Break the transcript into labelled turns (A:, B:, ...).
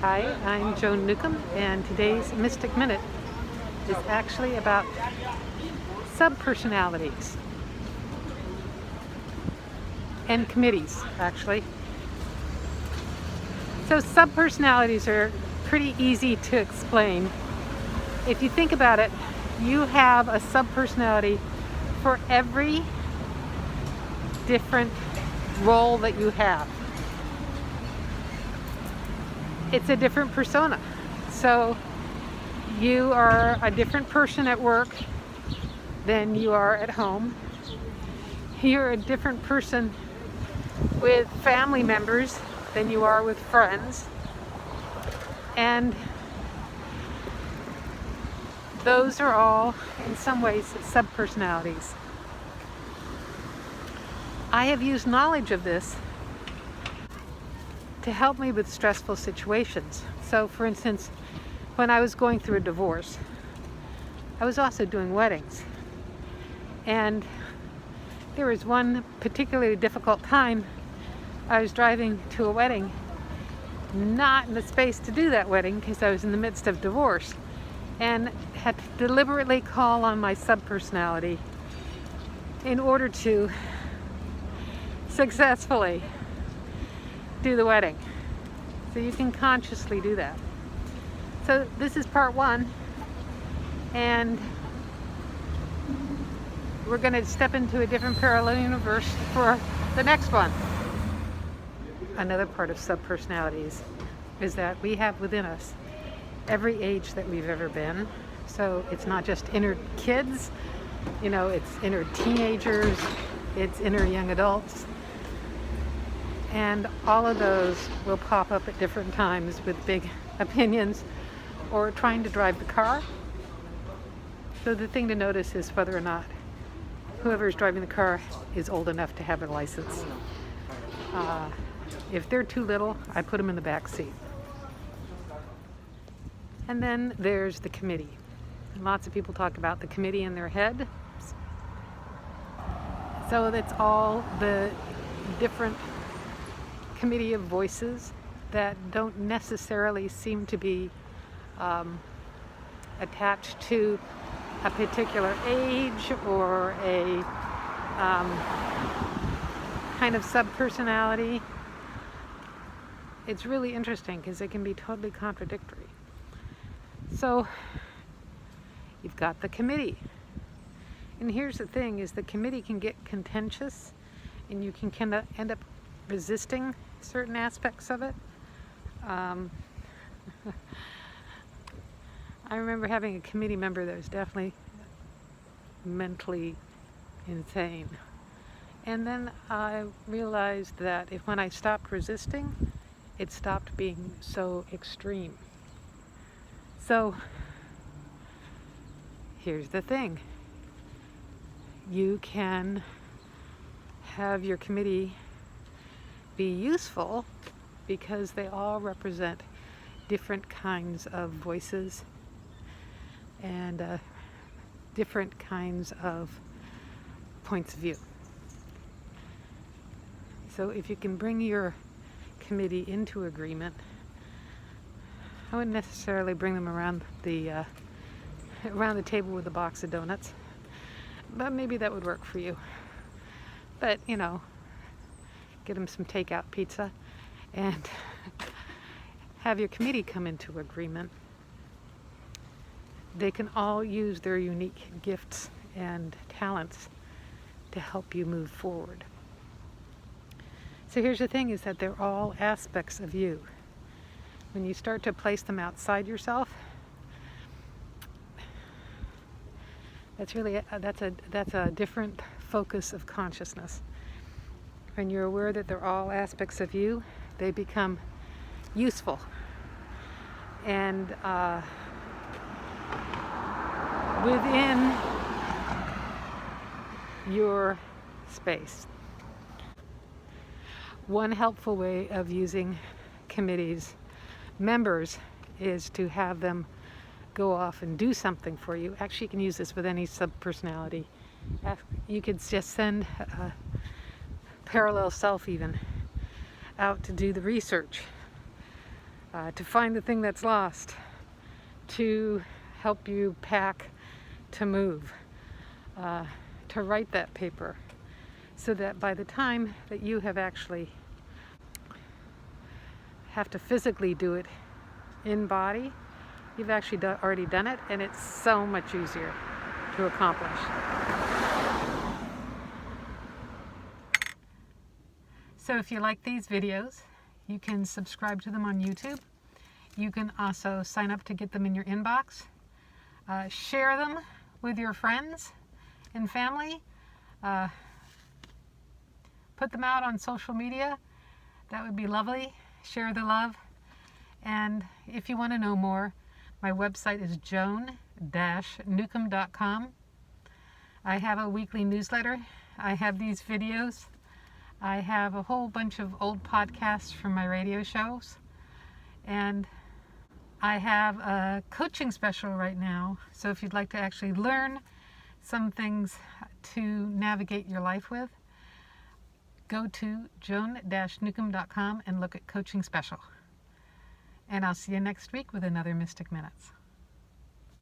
A: Hi, I'm Joan Newcomb, and today's Mystic Minute is actually about subpersonalities and committees, actually. So subpersonalities are pretty easy to explain. If you think about it, you have a subpersonality for every different role that you have. It's a different persona. So you are a different person at work than you are at home. You're a different person with family members than you are with friends. And those are all, in some ways, subpersonalities. I have used knowledge of this to help me with stressful situations. So, for instance, when I was going through a divorce, I was also doing weddings. And there was one particularly difficult time. I was driving to a wedding, not in the space to do that wedding because I was in the midst of divorce, and had to deliberately call on my subpersonality in order to successfully do the wedding. So you can consciously do that. So this is part one, and we're going to step into a different parallel universe for the next one. Another part of subpersonalities is that we have within us every age that we've ever been. So it's not just inner kids, it's inner teenagers, it's inner young adults. And all of those will pop up at different times with big opinions or trying to drive the car. So the thing to notice is whether or not whoever is driving the car is old enough to have a license. If they're too little, I put them in the back seat. And then there's the committee. And lots of people talk about the committee in their head. So that's all the different committee of voices that don't necessarily seem to be attached to a particular age or a kind of subpersonality. It's really interesting because it can be totally contradictory. So you've got the committee. And here's the thing, is the committee can get contentious and you can kind of end up resisting certain aspects of it. I remember having a committee member that was definitely mentally insane. And then I realized that when I stopped resisting, it stopped being so extreme. So here's the thing. You can have your committee be useful because they all represent different kinds of voices and different kinds of points of view. So if you can bring your committee into agreement, I wouldn't necessarily bring them around the table with a box of donuts, but maybe that would work for you. But get them some takeout pizza and have your committee come into agreement. They can all use their unique gifts and talents to help you move forward. So here's the thing, is that they're all aspects of you. When you start to place them outside yourself, that's a different focus of consciousness. When you're aware that they're all aspects of you, they become useful and within your space. One helpful way of using committees members is to have them go off and do something for you. Actually, you can use this with any subpersonality. You could just send a parallel self even out to do the research, to find the thing that's lost, to help you pack, to move, to write that paper, so that by the time that you have to physically do it in body, you've actually already done it, and it's so much easier to accomplish. So if you like these videos, you can subscribe to them on YouTube. You can also sign up to get them in your inbox. Share them with your friends and family. Put them out on social media. That would be lovely. Share the love. And if you want to know more, my website is joan-newcomb.com. I have a weekly newsletter. I have these videos. I have a whole bunch of old podcasts from my radio shows. And I have a coaching special right now. So if you'd like to actually learn some things to navigate your life with, go to joan-newcomb.com and look at coaching special. And I'll see you next week with another Mystic Minutes.